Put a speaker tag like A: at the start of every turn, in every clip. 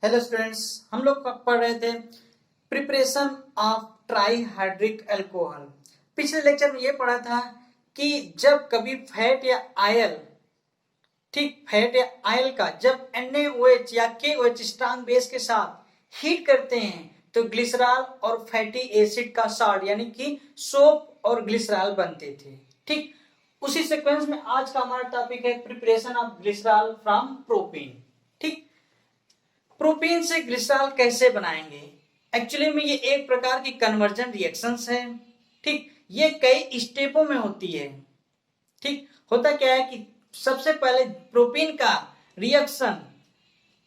A: Hello students, हम लोग पढ़ रहे थे प्रिपरेशन ऑफ ट्राईहाइड्रिक अल्कोहल। पिछले लेक्चर में ये पढ़ा था कि जब कभी फैट या आयल, फैट या आयल का जब NaOH या KOH स्ट्रांग बेस के साथ हीट करते हैं तो ग्लिसरॉल और फैटी एसिड का सॉल्ट यानी कि सोप और ग्लिसरॉल बनते थे। ठीक उसी सीक्वेंस में आज का हमारा टॉपिक है preparation of glycerol from propene. ठीक, प्रोपीन से ग्लिसरॉल कैसे बनाएंगे? एक्चुअली में ये एक प्रकार की कन्वर्जन रिएक्शंस है। ठीक, ये कई स्टेपों में होती है। ठीक, होता क्या है कि सबसे पहले प्रोपीन का रिएक्शन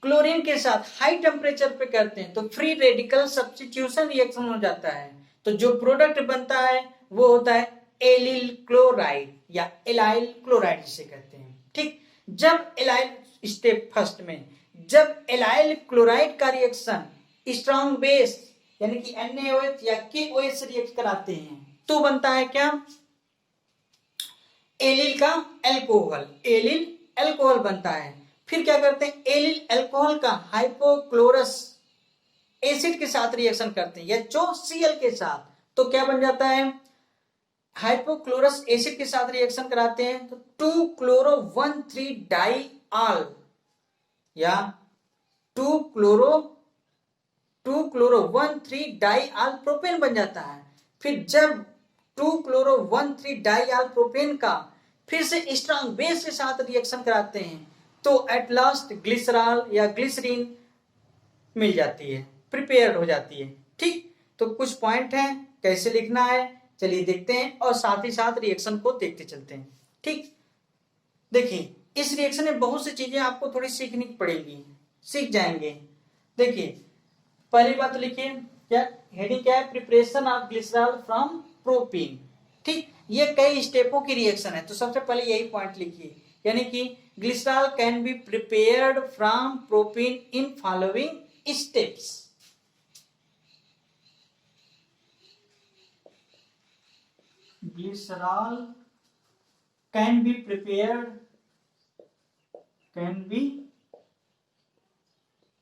A: क्लोरीन के साथ हाई टेम्परेचर पे करते हैं तो फ्री रेडिकल सब्स्टिट्यूशन रिएक्शन हो जाता है। तो जो प्रोडक्ट बनता है वो होता है एलिल क्लोराइड या एलाइल क्लोराइड जिसे कहते हैं। ठीक, जब एलाइल स्टेप फर्स्ट में जब एलाइल क्लोराइड का रिएक्शन स्ट्रॉन्ग बेस यानी कि NaOH या KOH से रिएक्ट कराते हैं तो बनता है क्या? एलिल का अल्कोहल, एलिल अल्कोहल बनता है। फिर क्या करते हैं? एलिल अल्कोहल का हाइपोक्लोरस एसिड के साथ रिएक्शन करते हैं या HCl के साथ, तो क्या बन जाता है? हाइपोक्लोरस एसिड के साथ रिएक्शन कराते हैं तो 2-chloro-1,3 डाइऑल या 2-chloro-1,3 डाइऑल प्रोपेन बन जाता है। फिर जब 2-chloro-1,3 डाइऑल प्रोपेन का फिर से स्ट्रॉन्ग बेस के साथ रिएक्शन कराते हैं तो एट लास्ट ग्लिसरॉल या ग्लिसरीन मिल जाती है, प्रिपेयर्ड हो जाती है। ठीक, तो कुछ पॉइंट हैं कैसे लिखना है चलिए देखते हैं और साथ ही साथ रिएक्शन को देखते चलते हैं। ठीक, देखिए इस रिएक्शन में बहुत सी चीजें आपको थोड़ी सीखनी पड़ेगी, सीख जाएंगे। देखिए पहली बात तो लिखिए, क्या हेडिंग क्या है? Preparation of glycerol from propene. ठीक, ये कई स्टेपों की रिएक्शन है तो सबसे पहले यही पॉइंट लिखिए, यानी कि glycerol can be prepared from propene in following steps. Glycerol can be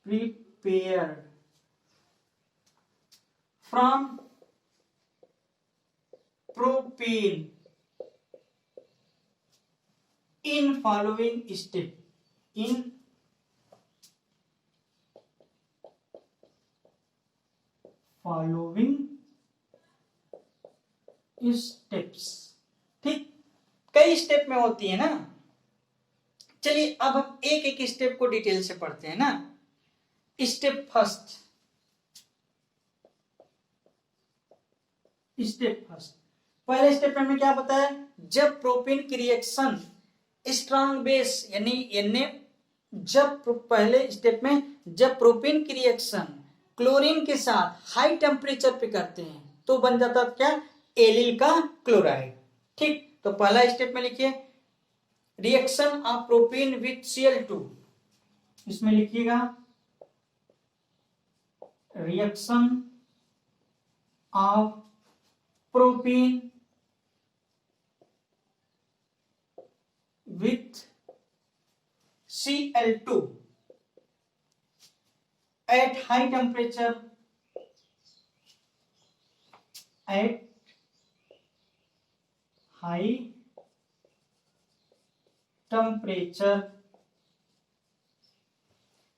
A: prepared from propane in following step. Steps. ठीक, कई स्टेप में होती है ना। चलिए अब हम एक एक स्टेप को डिटेल से पढ़ते हैं ना। स्टेप फर्स्ट, पहले स्टेप में क्या बताया? जब प्रोपीन की रिएक्शन स्ट्रॉन्ग बेस यानी जब पहले स्टेप में जब प्रोपीन की रिएक्शन क्लोरीन के साथ हाई टेम्परेचर पे करते हैं तो बन जाता क्या? एलिल का क्लोराइड। ठीक, तो पहला स्टेप में लिखिए reaction of propene with Cl2। इसमें लिखिएगा reaction of propene with Cl2 at high temperature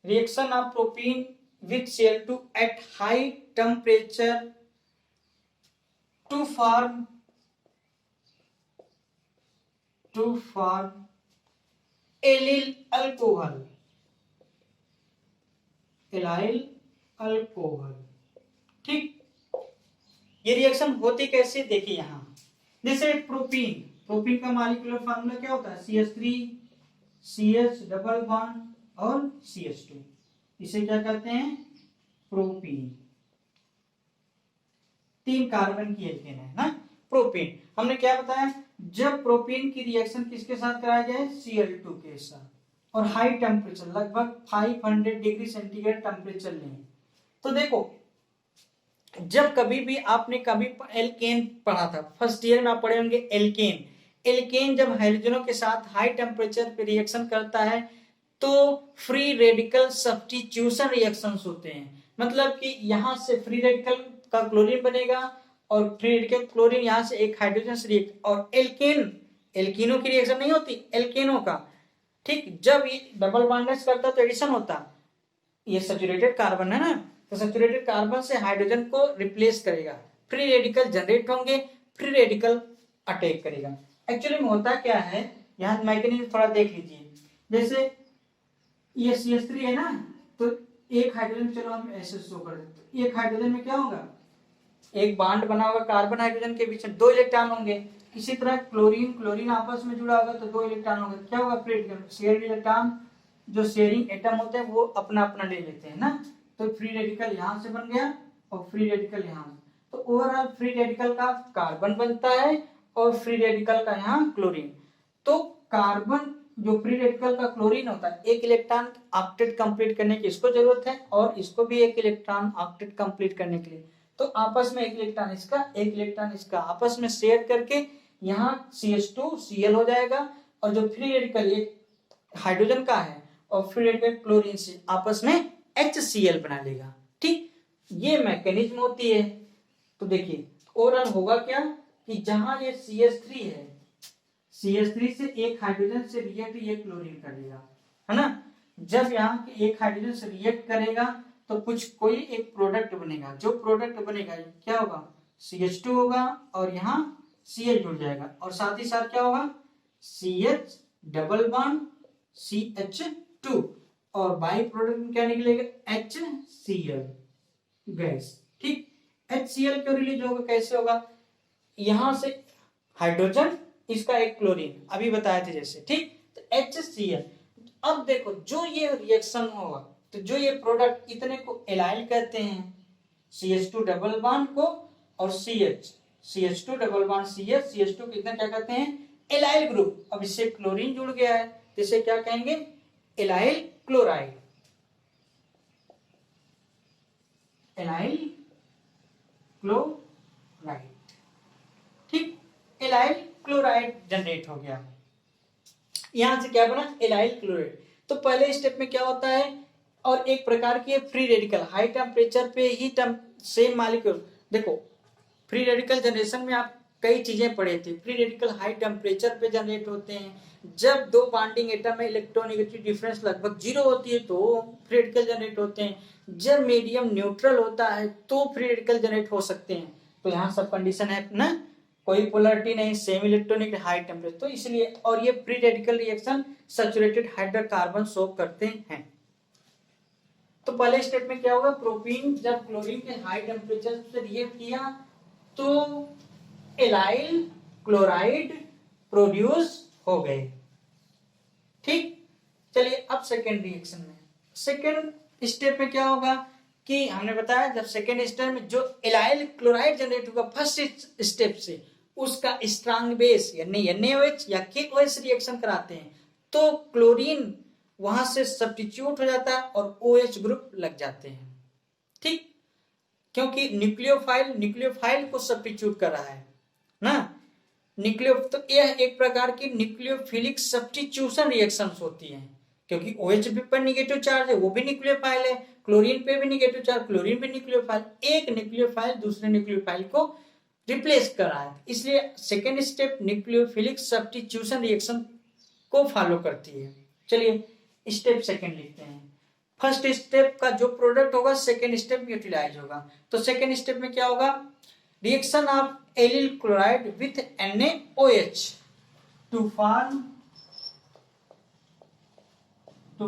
A: reaction of propene with Cl2 at high temperature to form allyl alcohol. ठीक, ये रिएक्शन होती कैसे देखिए यहां। जैसे प्रोपीन का मॉलिक्यूलर फार्मूला क्या होता है? CH3 CH डबल बॉन्ड और CH2, इसे क्या कहते हैं? प्रोपीन। 3 कार्बन की एल्केन है ना प्रोपीन। हमने क्या बताया? जब प्रोपीन की रिएक्शन किसके साथ कराया जाए? Cl2 के साथ और हाई टेम्परेचर लगभग 500 डिग्री सेंटीग्रेड टेम्परेचर लें। तो देखो जब कभी भी आपने कभी एल्केन पढ़ा था, फर्स्ट ईयर में आप पढ़े होंगे एल्केन जब हाइड्रोजनों के साथ हाई टेम्परेचर पे रिएक्शन करता है तो फ्री रेडिकल सब्स्टिट्यूशन रिएक्शंस होते हैं। मतलब कि यहाँ से फ्री रेडिकल का क्लोरीन बनेगा और फ्री रेडिकल क्लोरीन यहाँ से एक हाइड्रोजन से रिएक्ट, और एल्कीनों की रिएक्शन नहीं होती, एल्केनों का, ठीक। जब ये डबल बॉन्डेज करता तो एडिशन होता, ये सैचुरेटेड कार्बन है ना, तो सैचुरेटेड कार्बन से हाइड्रोजन को रिप्लेस करेगा, फ्री रेडिकल जनरेट होंगे, फ्री रेडिकल अटैक करेगा। एक्चुअली में होता क्या है, यहाँ मैकेनिज्म थोड़ा देख लीजिए। जैसे ये CH3 है ना, तो एक हाइड्रोजन, चलो हम ऐसे शो कर देते, एक हाइड्रोजन में क्या होगा, एक बॉन्ड बना होगा कार्बन हाइड्रोजन के बीच में, 2 इलेक्ट्रॉन होंगे। इसी तरह क्लोरीन आपस में जुड़ा होगा तो 2 इलेक्ट्रॉन होंगे, क्या होगा, फ्री शेयर इलेक्ट्रॉन, जो शेयरिंग एटम होते हैं वो अपना अपना ले लेते हैं ना, तो फ्री रेडिकल यहाँ से बन गया और फ्री रेडिकल यहाँ से, तो ओवरऑल फ्री रेडिकल का कार्बन बनता है और फ्री रेडिकल का यहाँ क्लोरीन। तो कार्बन जो फ्री रेडिकल का क्लोरीन होता है, एक इलेक्ट्रॉन ऑक्टेट कंप्लीट करने की इसको जरूरत है और इसको भी एक इलेक्ट्रॉन ऑक्टेट कंप्लीट करने के लिए, तो आपस में एक इलेक्ट्रॉन इसका, एक इलेक्ट्रॉन इसका आपस में शेयर करके यहाँ CH2Cl हो जाएगा, और जो फ्री रेडिकल ये हाइड्रोजन का है और फ्री रेडिकल क्लोरीन से आपस में HCl बना लेगा, ठीक। ये मैकेनिज्म होती है। तो देखिए ओवरऑल होगा क्या कि जहां ये CH3 है, CH3 से एक हाइड्रोजन से रिएक्ट ये क्लोरीन करेगा, है ना। जब यहाँ के एक हाइड्रोजन से रिएक्ट करेगा तो कुछ कोई एक प्रोडक्ट बनेगा, जो प्रोडक्ट बनेगा क्या होगा, CH2 होगा और यहाँ Cl जुड़ जाएगा, और साथ ही साथ क्या होगा, CH डबल बॉन्ड CH2, और बाई प्रोडक्ट में क्या निकलेगा, HCl गैस, ठीक। HCl क्यों रिलीज होगा, कैसे होगा, यहां से हाइड्रोजन, इसका एक क्लोरीन, अभी बताए थे जैसे, ठीक। तो HCl, अब देखो जो ये रिएक्शन होगा, तो जो ये प्रोडक्ट, इतने को एलाइल कहते हैं, CH2 डबल बॉन्ड को और CH2 डबल बॉन्ड CH2 को इतना क्या कहते हैं, एलाइल ग्रुप। अब इससे क्लोरीन जुड़ गया है, इसे क्या कहेंगे, एलाइल क्लोराइड, एलाइल क्लोराइड, ठीक। एलाइल क्लोराइड जनरेट हो गया, यहां से क्या बना, एलाइल क्लोराइड। तो पहले स्टेप में क्या होता है, और एक प्रकार की फ्री रेडिकल हाई टेम्परेचर पे ही सेम मॉलिक्यूल, देखो फ्री रेडिकल जनरेशन में आप कई चीजें पढ़े थे। फ्री रेडिकल हाई टेम्परेचर पे जनरेट होते हैं, जब 2 बॉन्डिंग एटम में इलेक्ट्रोनेगेटिव डिफरेंस लगभग 0 होती है तो फ्री रेडिकल जनरेट होते हैं, जब मीडियम न्यूट्रल होता है तो फ्री रेडिकल जनरेट हो सकते हैं। तो यहाँ सब कंडीशन है ना, कोई पोलरिटी नहीं, सेम इलेक्ट्रॉनिक, हाई टेम्परेचर, तो इसलिए, और ये free radical reaction saturated hydrocarbon show करते हैं। तो पहले स्टेप में क्या होगा, प्रोपीन जब क्लोरीन के हाई टेम्परेचर से रिएक्ट किया तो एलाइल क्लोराइड प्रोड्यूस हो गए, ठीक। चलिए अब सेकेंड रिएक्शन में, सेकेंड स्टेप में क्या होगा कि हमने बताया, जब सेकेंड स्टेप में जो एलाइल क्लोराइड जनरेट होगा फर्स्ट स्टेप से, उसका स्ट्रांग बेस यानी NaOH या KOH रिएक्शन कराते हैं, तो क्लोरीन वहां से सब्स्टिट्यूट हो जाता है और OH ग्रुप लग जाते हैं, ठीक। क्योंकि न्यूक्लियोफाइल को सब्स्टिट्यूट कर रहा है ना, तो यह एक प्रकार की न्यूक्लियोफिलिक सब्स्टिट्यूशन रिएक्शंस होती हैं, क्योंकि OH पर निगेटिव चार्ज है, वो भी न्यूक्लियोफाइल है, क्लोरीन पे भी निगेटिव चार्ज, क्लोरीन भी न्यूक्लियोफाइल, एक न्यूक्लियोफाइल दूसरे न्यूक्लियोफाइल को रिप्लेस कर रहा है, इसलिए second step nucleophilic substitution reaction को फॉलो करती है। चलिए स्टेप सेकेंड लिखते हैं। फर्स्ट स्टेप का जो प्रोडक्ट होगा सेकेंड स्टेप में यूटिलाइज होगा, तो सेकेंड स्टेप में क्या होगा, reaction of allyl chloride with NaOH to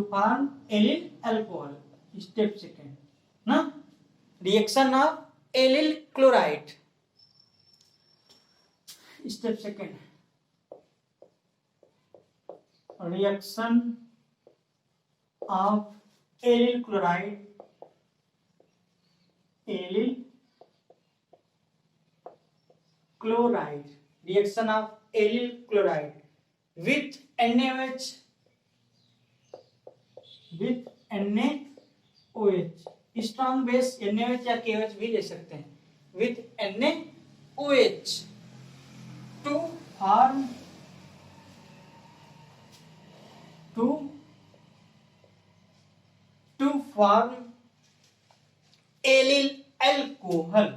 A: form allyl alcohol, step second ना, reaction of allyl chloride, step second, reaction of allyl chloride reaction of allyl chloride with NaOH strong base NaOH या KOH भी ले सकते हैं, with NaOH to to form allyl alcohol,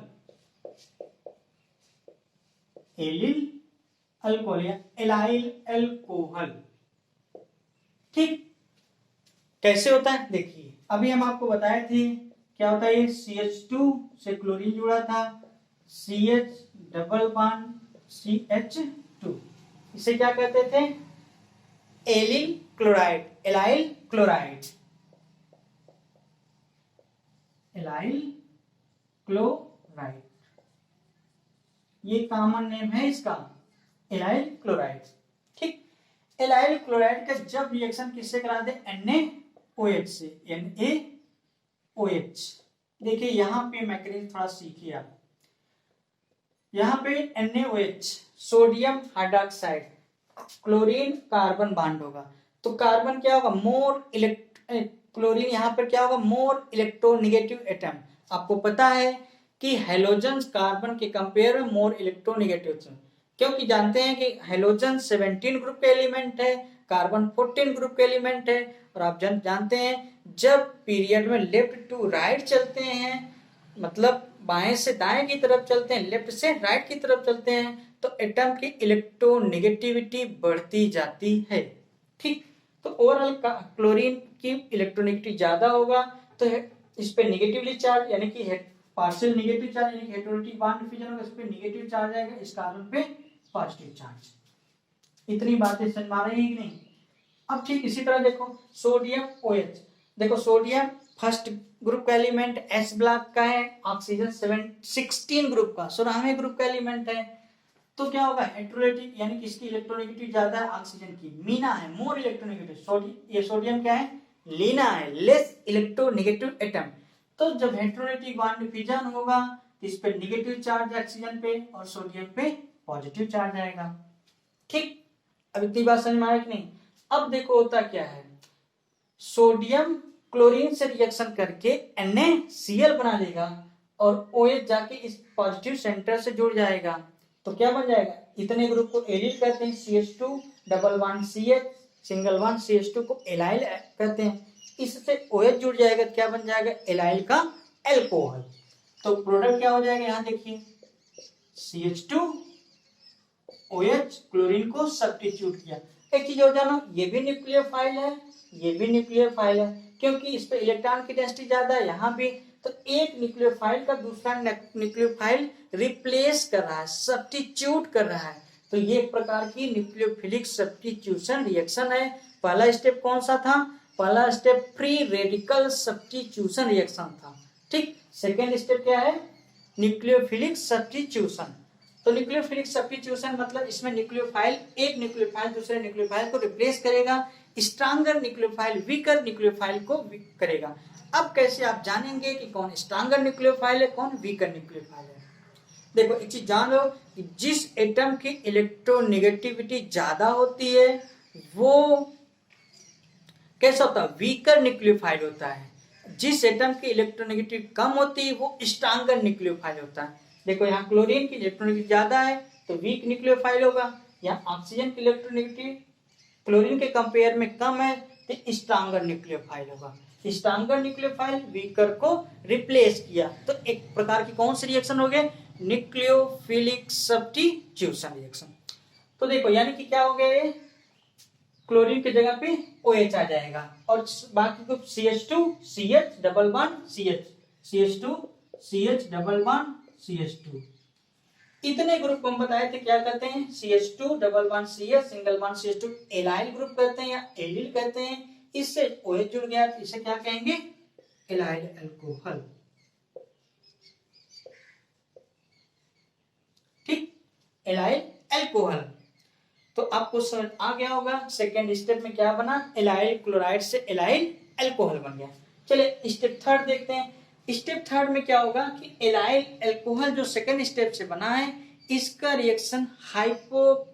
A: allyl alcohol या allyl alcohol. ठीक, कैसे होता है देखिए, अभी हम आपको बताए थे क्या होता है, ये CH2 से क्लोरीन जुड़ा था, CH डबल बॉन्ड CH2, इसे क्या कहते थे, allyl chloride, allyl chloride, allyl chloride, ये कॉमन नेम है इसका, एलाइल क्लोराइड। ठीक, एलाइल क्लोराइड का जब रिएक्शन किससे कराते हैं, NaOH से, NaOH। देखिए यहाँ पे मैकेनिज्म थोड़ा सीखिए आप, यहाँ पे NaOH sodium hydroxide, chlorine carbon bond होगा, तो कार्बन क्या होगा, मोर क्लोरीन यहाँ पर क्या होगा, मोर इलेक्ट्रोनेगेटिव एटम। आपको पता है कि हेलोजन कार्बन के कंपेयर में मोर इलेक्ट्रोनेगेटिव, क्योंकि जानते हैं कि हेलोजन 17 ग्रुप के एलिमेंट है, कार्बन 14 ग्रुप के एलिमेंट है, और आप जानते हैं जब पीरियड में लेफ्ट टू राइट चलते हैं, मतलब बाएं से दाएं की तरफ चलते हैं, लेफ्ट से राइट की तरफ चलते हैं, तो एटम की इलेक्ट्रोनेगेटिविटी बढ़ती जाती है। ठीक, तो ओवरऑल क्लोरीन की इलेक्ट्रोनेगेटिविटी ज्यादा होगा, तो इस पे नेगेटिवली चार्ज यानी कि पार्शियल नेगेटिव चार्ज यानी कि हेटेरोनेगेटिव बॉन्ड डिफिजन होगा, इस पे नेगेटिव चार्ज आएगा, इस कार्बन पे पॉजिटिव चार्ज। इतनी बातें समझ में रही है कि नहीं। अब ठीक इसी तरह देखो सोडियम OH, देखो सोडियम फर्स्ट ग्रुप का एलिमेंट S ब्लॉक का है, ऑक्सीजन 16 ग्रुप का 16वें ग्रुप का एलिमेंट है, तो क्या होगा, हेटेरोनेगेटिव यानी कि इसकी इलेक्ट्रोनेगेटिविटी ज्यादा है, ऑक्सीजन की मीना है, मोर इलेक्ट्रोनेगेटिव, ये सोडियम क्या है, लीना है, लेस इलेक्ट्रोनेगेटिव एटम। तो जब हेटेरोनेगेटिव बॉन्ड डिफिजन होगा तो इस पे नेगेटिव चार्ज ऑक्सीजन पे और सोडियम पे पॉजिटिव चार्ज आएगा। ठीक, अब इतनी बात समझ में आया कि नहीं। अब देखो होता क्या है, सोडियम क्लोरीन से रिएक्शन करके NaCl बना लेगा और OH जाके इस पॉजिटिव सेंटर से जुड़ जाएगा, तो क्या बन जाएगा, इतने ग्रुप को एलिल कहते हैं, CH2 double bond CH single bond CH2 को एलाइल कहते हैं, इससे OH जुड़ जाएगा, क्या बन जाएगा, एलाइल का अल्कोहल। तो प्रोडक्ट क्या हो जाएगा, यहां देखिए CH2 OH क्लोरीन को सब्स्टिट्यूट किया। एक चीज और जानो, ये भी न्यूक्लियोफाइल है, ये भी न्यूक्लियोफाइल है, क्योंकि इस पे इलेक्ट्रॉन की डेंसिटी ज्यादा है, यहाँ भी, तो एक न्यूक्लियोफाइल का दूसरा न्यूक्लियोफाइल रिप्लेस कर रहा है, सब्स्टिट्यूट कर रहा है, तो ये एक प्रकार की न्यूक्लियोफिलिक सब्स्टिट्यूशन रिएक्शन है। पहला स्टेप कौन सा था, पहला step free radical substitution reaction था। ठीक, सेकेंड स्टेप क्या है, न्यूक्लियोफिलिक सब्स्टिट्यूशन। तो न्यूक्लियोफिलिक सब्स्टिट्यूशन मतलब इसमें न्यूक्लियोफाइल, एक न्यूक्लियोफाइल दूसरे न्यूक्लियोफाइल को रिप्लेस करेगा, स्ट्रॉन्गर न्यूक्लियोफाइल वीकर न्यूक्लियोफाइल को वीक करेगा। अब कैसे आप जानेंगे कि कौन स्ट्रॉन्गर न्यूक्लियोफाइल है, कौन वीकर न्यूक्लियोफाइल है। देखो एक चीज जान लो कि जिस एटम की इलेक्ट्रोनेगेटिविटी ज्यादा होती है वो कैसा होता है, वीकर न्यूक्लियोफाइल होता है, जिस एटम की इलेक्ट्रोनेगेटिविटी कम होती है वो स्ट्रॉन्गर न्यूक्लियोफाइल होता है। देखो यहाँ क्लोरीन की इलेक्ट्रोनेगेटिविटी ज्यादा है तो वीक न्यूक्लियोफाइल होगा, यहाँ ऑक्सीजन की इलेक्ट्रोनेगेटिविटी क्लोरीन के कंपेयर में कम है तो स्ट्रॉन्गर न्यूक्लियोफाइल होगा। स्ट्रॉन्गर न्यूक्लियोफाइल वीकर को रिप्लेस किया, तो एक प्रकार की कौन सी रिएक्शन हो गया, न्यूक्लियोफिलिक सब्स्टिट्यूशन रिएक्शन। तो देखो यानी कि क्या हो गया, ये क्लोरीन की जगह पे OH आ जाएगा और बाकी group CH2 CH double bond CH, CH2 CH double bond CH2, इतने ग्रुप को हम बताए थे क्या कहते हैं, CH2 double bond CH single bond CH2 allyl group कहते हैं या एलिल कहते हैं, इससे OH जुड़ गया तो इसे क्या कहेंगे, एलाइल अल्कोहल। ठीक, एलाइल अल्कोहल। तो आपको समझ आ गया होगा सेकेंड स्टेप में क्या बना, एलाइल क्लोराइड से एलाइल अल्कोहल बन गया। चलिए स्टेप थर्ड देखते हैं। स्टेप थर्ड में क्या होगा कि एलाइल अल्कोहल जो सेकेंड स्टेप से बना है इसका रिएक्शन हाइपोक्लोरस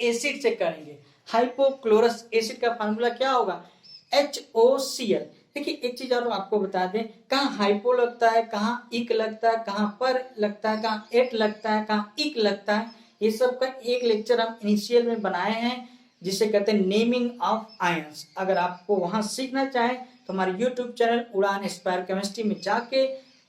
A: एसिड से करेंगे। हाइपोक्लोरस एसिड का फार्मूला क्या होगा, HOCl। देखिए एक चीज और आपको बता दें, कहाँ हाइपो लगता है, कहाँ इक लगता है, कहाँ पर लगता है, कहाँ एट लगता है, कहाँ इक लगता है, ये सब का एक लेक्चर हम इनिशियल में बनाए हैं, जिसे कहते हैं नेमिंग ऑफ आयंस। अगर आपको वहां सीखना चाहें तो हमारे यूट्यूब चैनल उड़ान एस्पायर केमिस्ट्री में जाके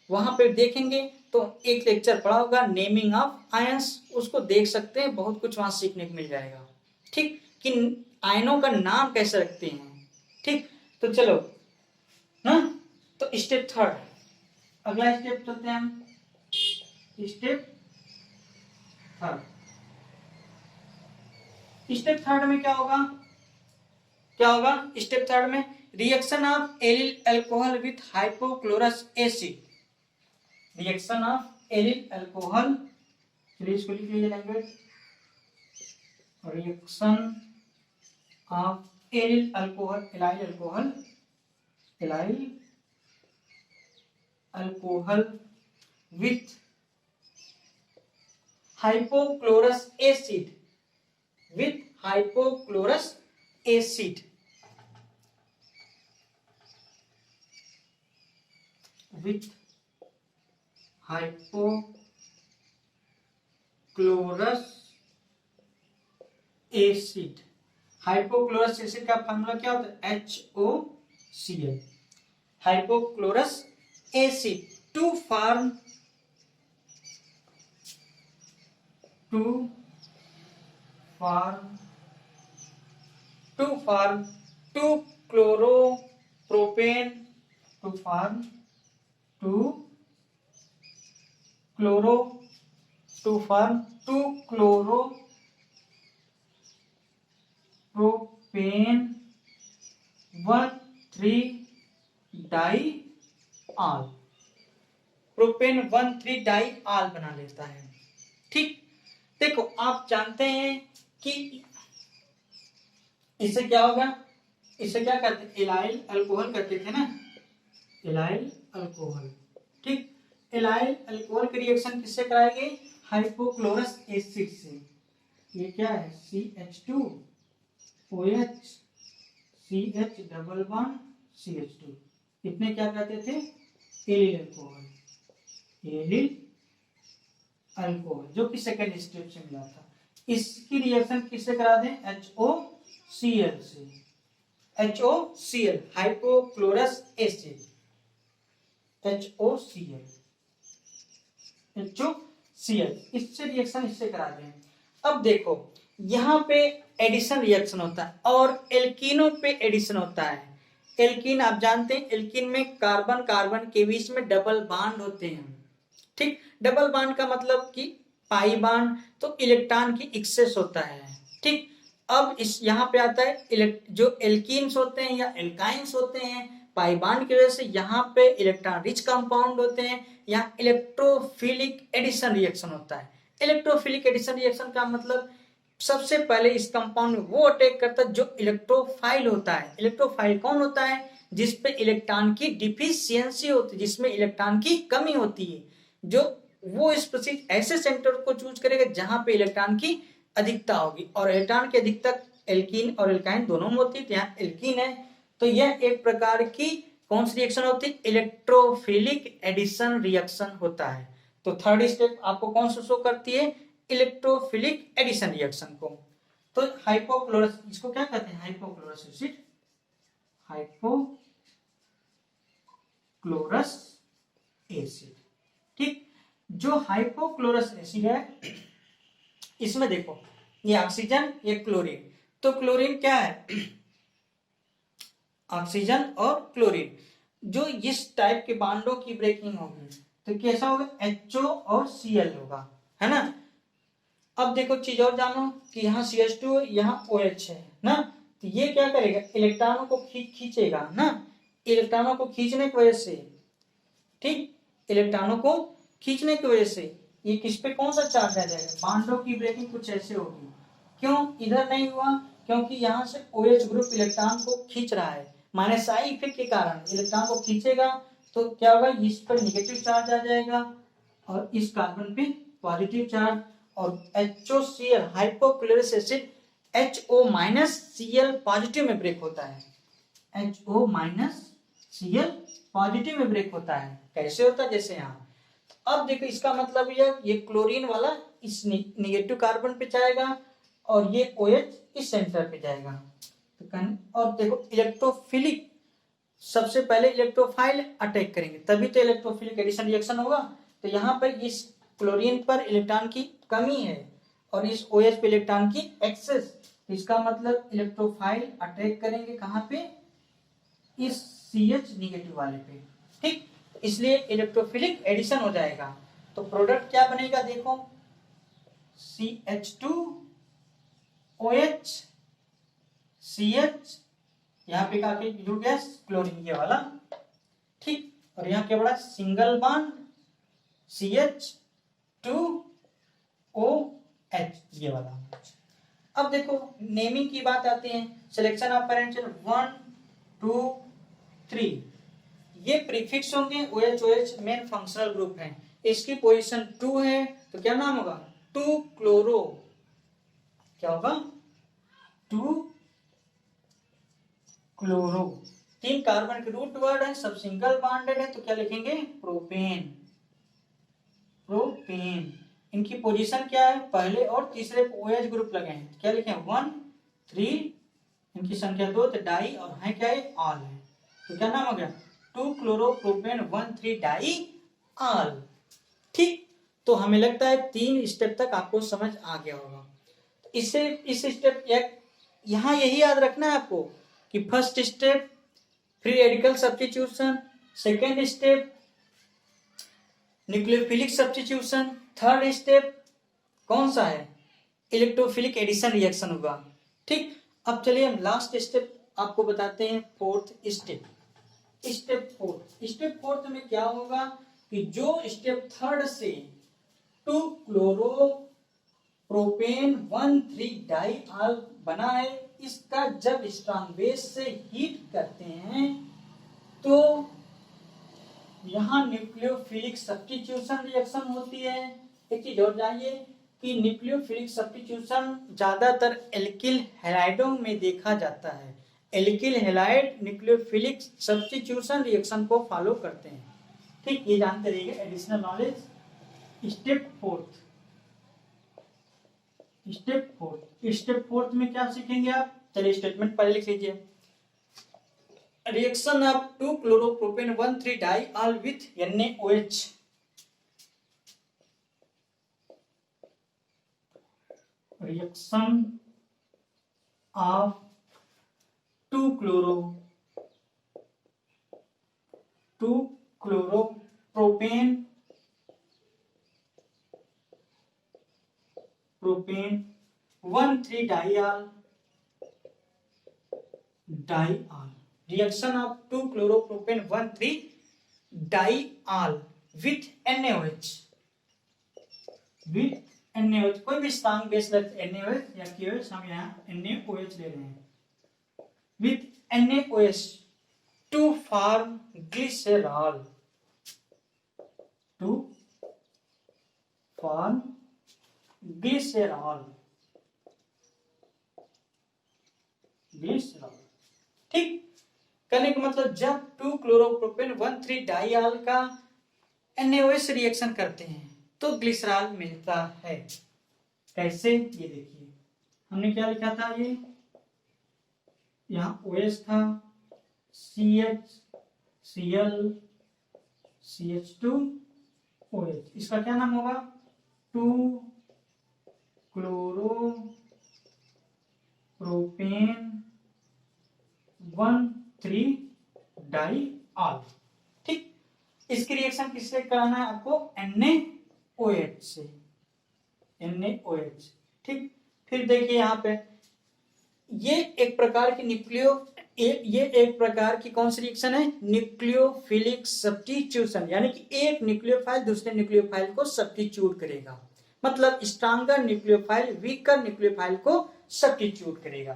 A: वहां पे देखेंगे तो एक लेक्चर पढ़ा होगा नेमिंग ऑफ आयंस, उसको देख सकते हैं, बहुत कुछ वहां सीखने को मिल जाएगा। ठीक, कि आयनों का नाम कैसे रखते हैं। ठीक, तो चलो ना, तो स्टेप थर्ड, अगला स्टेप चलते हैं हम, स्टेप थर्ड। स्टेप थर्ड में क्या होगा, स्टेप थर्ड में reaction of allyl alcohol with hypochlorous acid, reaction of allyl alcohol, चलिए इसको लिख लीजिए language, reaction of allyl alcohol, allyl alcohol with hypochlorous acid, with hypochlorous acid, with hypochlorous acid। Hypochlorous acid का formula क्या होता है, HOCl। Hypochlorous acid to form two chloropropane, to form two chloropropane 1,3 diol, propane 1,3 diol बना लेता है। ठीक, देखो आप जानते हैं कि इससे क्या होगा, इससे क्या करते हैं, एलाइल अल्कोहल करते थे ना, एलाइल अल्कोहल। ठीक, एलाइल अल्कोहल की रिएक्शन किससे कराएंगे, हाइपोक्लोरस एसिड से। ये क्या है, CH2OH, CH double bond CH2, इतने क्या कहते थे, एलिल अल्कोहल, एलिल अल्कोहल, जो कि सेकेंड स्टेप से मिला था। इसकी रिएक्शन किससे करा दें, HOCl से, HOCl हाइपोक्लोरस एसिड, HOCl, इससे रिएक्शन इससे करा दें। अब देखो यहाँ पे एडिशन रिएक्शन होता है और एल्कीनों पे एडिशन होता है। एल्कीन आप जानते हैं, एल्कीन में कार्बन कार्बन के बीच में डबल बॉन्ड होते हैं। ठीक, डबल बॉन्ड का मतलब कि पाई बॉन्ड, तो इलेक्ट्रॉन की एक्सेस होता है। ठीक, अब इस यहाँ पे आता है जो एल्कीन्स होते हैं या एल्काइंस होते हैं, पाई बॉन्ड की वजह से यहाँ पे इलेक्ट्रॉन रिच कंपाउंड होते हैं, यहाँ इलेक्ट्रोफिलिक एडिशन रिएक्शन होता है। इलेक्ट्रोफिलिक एडिशन रिएक्शन का मतलब सबसे पहले इस कंपाउंड में वो अटैक करता है जो इलेक्ट्रोफाइल होता है। इलेक्ट्रोफाइल कौन होता है, जिसपे इलेक्ट्रॉन की डिफिशियंसी होती है, जिसमें इलेक्ट्रॉन की कमी होती है, जो वो स्पेसिफिक ऐसे सेंटर को चूज करेगा जहां पे इलेक्ट्रॉन की अधिकता होगी, और इलेक्ट्रॉन की अधिकता एल्कीन और एल्काइन दोनों में होती है, तो यहाँ एल्कीन है। तो यह एक प्रकार की कौन सी रिएक्शन होती है, इलेक्ट्रोफिलिक एडिशन रिएक्शन होता है। तो थर्ड स्टेप आपको कौन सा शो करती है, इलेक्ट्रोफिलिक एडिशन रिएक्शन को। तो हाइपोक्लोरस, इसको क्या कहते हैं, हाइपोक्लोरस एसिड, हाइपोक्लोरस एसिड। ठीक, जो हाइपोक्लोरस एसिड है इसमें देखो ये ऑक्सीजन ये क्लोरीन, तो क्लोरीन क्या है, ऑक्सीजन और क्लोरीन, जो इस टाइप के बॉन्डों की ब्रेकिंग होगी तो कैसा होगा, HO और Cl होगा, है ना। अब देखो चीज और जानो कि यहाँ CH2 यहाँ OH है ना, तो ये क्या करेगा, इलेक्ट्रॉनों को खींचेगा ना, इलेक्ट्रॉनों को खींचने की वजह से, ठीक, इलेक्ट्रॉनों को खींचने की वजह से ये किस पे कौन सा चार्ज आ जाएगा, बॉन्डों की ब्रेकिंग कुछ ऐसे होगी। क्यों इधर नहीं हुआ, क्योंकि यहाँ से OH ग्रुप इलेक्ट्रॉन को खींच रहा है, माइनस आई इफेक्ट के कारण इलेक्ट्रॉन को खींचेगा, तो क्या होगा, इस पर निगेटिव चार्ज आ जाएगा और इस कार्बन पे पॉजिटिव चार्ज, और HOCl hypochlorous acid HO minus Cl positive में ब्रेक होता है, HO माइनस Cl पॉजिटिव में ब्रेक होता है। कैसे होता है, जैसे यहाँ। अब देखो इसका मतलब ये क्लोरीन वाला इस निगेटिव कार्बन पे जाएगा और ये OH इस सेंटर पे जाएगा। तो और देखो इलेक्ट्रोफिलिक, सबसे पहले इलेक्ट्रोफाइल अटैक करेंगे तभी तो इलेक्ट्रोफिलिक एडिशन रिएक्शन होगा। तो यहाँ पर इस क्लोरीन पर इलेक्ट्रॉन की कमी है और इस OH पे इलेक्ट्रॉन की एक्सेस, इसका मतलब इलेक्ट्रोफाइल अटैक करेंगे कहाँ पे, इस CH निगेटिव वाले पे, ठीक। इसलिए इलेक्ट्रोफिलिक एडिशन हो जाएगा। तो प्रोडक्ट क्या बनेगा देखो, CH2OH CH, यहाँ पे का जुड़ गया क्लोरीन ये वाला, ठीक। और यहाँ क्या बड़ा सिंगल बॉन्ड CH2OH ये वाला। अब देखो नेमिंग की बात आती है, सिलेक्शन ऑफ पेरेंशियल 1 2 3, ये प्रीफिक्स होंगे। OH मेन फंक्शनल ग्रुप है, इसकी पोजीशन 2 है तो क्या नाम होगा 2 क्लोरो, क्या होगा 2 क्लोरो। 3 कार्बन के रूट वर्ड है, सब सिंगल बॉन्डेड है तो क्या लिखेंगे प्रोपेन, प्रोपेन। इनकी पोजीशन क्या है, पहले और तीसरे OH ग्रुप लगे हैं, क्या लिखे 1 3, इनकी संख्या 2 तो डाई और है क्या है ऑल है, तो क्या नाम हो गया 2 क्लोरो प्रोपेन 1 3 डाई ऑल, ठीक। तो हमें लगता है 3 स्टेप तक आपको समझ आ गया होगा। इससे इस स्टेप यहाँ यही याद रखना है आपको कि first step free radical substitution, second step nucleophilic substitution, third step कौन सा है इलेक्ट्रोफिलिक एडिशन रिएक्शन होगा, ठीक। अब चलिए हम लास्ट स्टेप आपको बताते हैं, फोर्थ स्टेप। स्टेप फोर्थ में क्या होगा कि जो स्टेप थर्ड से 2 क्लोरो प्रोपेन 1 3 डाई ऑल बना है, इसका जब स्ट्रॉन्ग बेस से हीट करते हैं तो यहाँ न्यूक्लियोफिलिक सब्स्टिट्यूशन रिएक्शन होती है। एक चीज और जानिए कि न्यूक्लियोफिलिक सब्स्टिट्यूशन ज्यादातर एल्किल हैलाइडों में देखा जाता है। Alkyl halide nucleophilic substitution reaction को फॉलो करते हैं, ठीक। ये जानते रहिए एडिशनल नॉलेज। स्टेप फोर्थ में क्या सीखेंगे आप, चलिए स्टेटमेंट पहले लिख लीजिए। Reaction of 2 chloropropane 1 3 diol with NaOH, reaction of 2 chloropropane 1 3 diol reaction of 2 chloropropane 1 3 diol with NaOH, कोई भी स्ट्रॉन्ग बेस NaOH या KOH, हम यहाँ NaOH ले रहे हैं, with NaOH to form glycerol, ठीक। करने का मतलब जब 2 क्लोरोप्रोपेन 1 3 डाइऑल का NaOH रिएक्शन करते हैं तो ग्लिसरॉल मिलता है। कैसे, ये देखिए हमने क्या लिखा था, ये यहाँ OH था, CH Cl CH2OH, इसका क्या नाम होगा 2 क्लोरोप्रोपेन 1 3 डाइऑल, ठीक। इसकी रिएक्शन किससे कराना है आपको, NaOH से, NaOH, ठीक। फिर देखिए यहाँ पे ये एक प्रकार की ये एक प्रकार की कौन सी रिएक्शन है, न्यूक्लियोफिलिक सब्स्टिट्यूशन, यानी कि एक न्यूक्लियोफाइल दूसरे न्यूक्लियोफाइल को सब्स्टिट्यूट करेगा, मतलब स्ट्रॉन्गर न्यूक्लियोफाइल वीकर न्यूक्लियोफाइल को सब्स्टिट्यूट करेगा।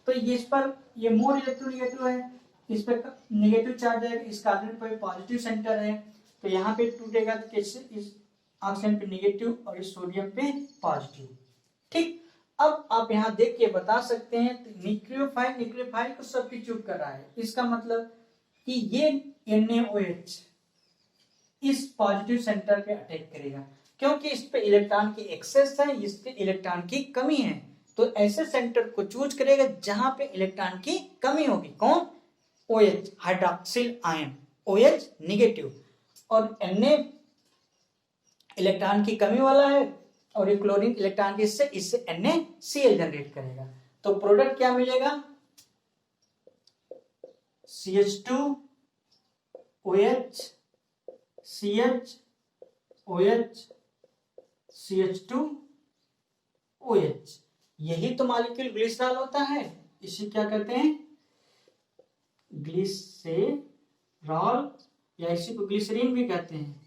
A: तो इस पर ये मोर इलेक्ट्रोनेगेटिव है, इस पे नेगेटिव चार्ज है, इस कार्बन पे पॉजिटिव सेंटर है, तो यहाँ पे टूटेगा तो कैसे, इस ऑक्सीजन पे नेगेटिव और इस सोडियम पे पॉजिटिव, ठीक। अब आप यहाँ देख के बता सकते हैं न्यूक्लियोफाइल को सब्स्टिट्यूट कर रहा है, इसका मतलब कि ये NaOH इस पॉजिटिव सेंटर पे अटैक करेगा, क्योंकि इस पे इलेक्ट्रॉन की एक्सेस है, इस पे इलेक्ट्रॉन की कमी है, तो ऐसे सेंटर को चूज करेगा जहां पे इलेक्ट्रॉन की कमी होगी। कौन? OH hydroxyl ion, OH negative, और Na इलेक्ट्रॉन की कमी वाला है और ये क्लोरीन इलेक्ट्रॉन की इससे NaCl जनरेट करेगा। तो प्रोडक्ट क्या मिलेगा? CH2OH CH OH CH2OH, यही तो मॉलिक्यूल ग्लिसरॉल होता है। इसे क्या कहते हैं? ग्लिसरॉल, या इसी को ग्लिसरीन भी कहते हैं,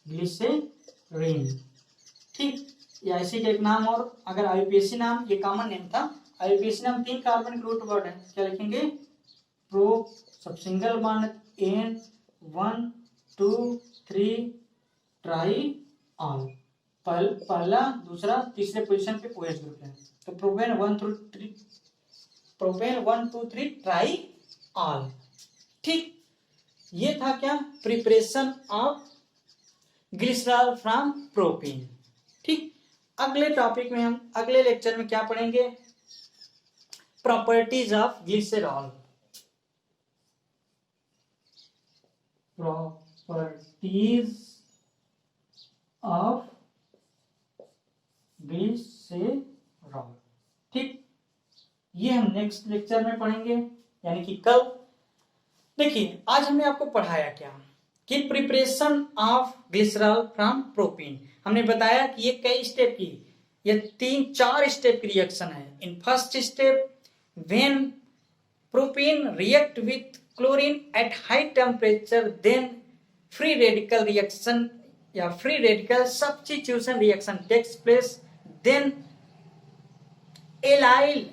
A: ग्लिसरीन। ठीक, या इसी का एक नाम और, अगर IUPAC नाम, ये कॉमन नेम था। IUPAC नाम 3 कार्बन के रूट वर्ड है, क्या लिखेंगे? प्रो सब single bond N 1 2 3 try all, पहला दूसरा तीसरे पोजीशन पे OH ग्रुप है। तो प्रोपेन 1 2 3 ट्राई ऑल। ठीक, ये था क्या? Preparation of glycerol from propene. ठीक, अगले टॉपिक में हम अगले लेक्चर में क्या पढ़ेंगे? Properties of glycerol. Properties of glycerol. ठीक, ये हम नेक्स्ट लेक्चर में पढ़ेंगे, यानी कि कल। देखिए, आज हमने आपको पढ़ाया क्या कि preparation of glycerol from propene. हमने बताया कि ये कई स्टेप की, ये 3-4 स्टेप की रिएक्शन है। In first step, when propene react with chlorine at high temperature, then free radical reaction या free radical substitution reaction takes place, then allyl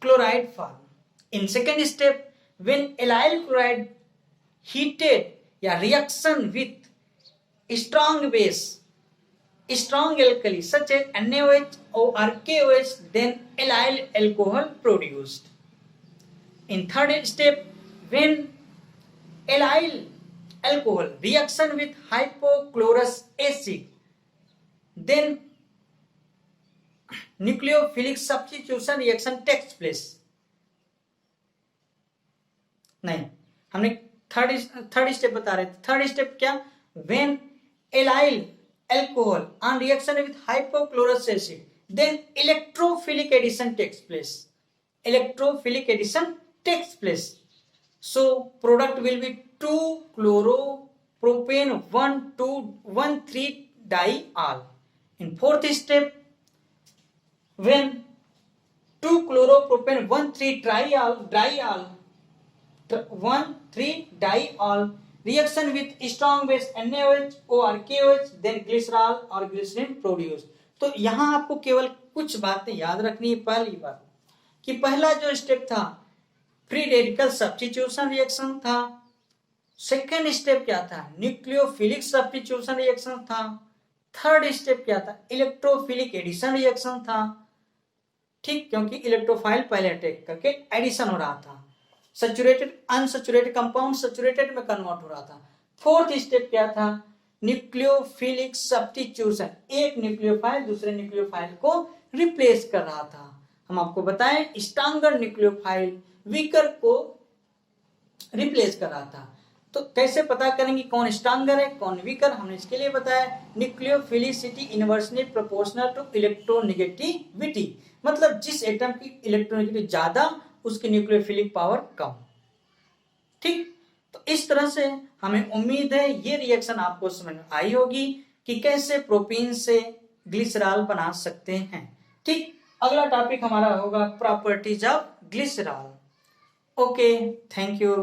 A: chloride form. In second step, when allyl chloride heated या reaction with strong base, strong alkali such as NaOH or KOH, then allyl alcohol produced. In third step, when allyl alcohol reaction with hypochlorous acid, then nucleophilic substitution reaction takes place. नहीं, हमने third step बता रहे थे। Third step क्या? When allyl alcohol on reaction with hypochlorous acid, then electrophilic addition takes place. Electrophilic addition takes place, so product will be 2-chloro-propane 1,2,1,3-diol. In fourth step, when 2-chloropropane 1,3-diol reaction with strong base NaOH or KOH, then glycerol or glycerin produced. तो यहां आपको केवल कुछ बातें याद रखनी है। पहली बात कि पहला जो स्टेप था फ्री रेडिकल सब्स्टिट्यूशन रिएक्शन था। सेकेंड स्टेप क्या था? न्यूक्लियोफिलिक सब्स्टिट्यूशन रिएक्शन था। थर्ड स्टेप क्या था? इलेक्ट्रोफिलिक एडिशन रिएक्शन था। ठीक, क्योंकि इलेक्ट्रोफाइल पहले अटैक करके एडिशन हो रहा था। सैचुरेटेड अनसैचुरेटेड कंपाउंड सैचुरेटेड में कन्वर्ट हो रहा था। फोर्थ स्टेप क्या था? न्यूक्लियोफिलिक सब्स्टिट्यूशन, एक न्यूक्लियोफाइल दूसरे न्यूक्लियोफाइल को रिप्लेस कर रहा था। हम आपको बताएं, स्ट्रॉन्गर न्यूक्लियोफाइल वीकर को रिप्लेस कर रहा था। तो कैसे पता करेंगे कौन स्ट्रॉन्गर है कौन वीकर? हमने इसके लिए बताया nucleophilicity inversely proportional to electronegativity, मतलब जिस एटम की इलेक्ट्रोनेगेटिविटी ज्यादा उसकी न्यूक्लियोफिलिक पावर कम। ठीक, तो इस तरह से हमें उम्मीद है ये रिएक्शन आपको समझ में आई होगी कि कैसे प्रोपीन से ग्लिसरॉल बना सकते हैं। ठीक, अगला टॉपिक हमारा होगा properties of glycerol. Okay, thank you.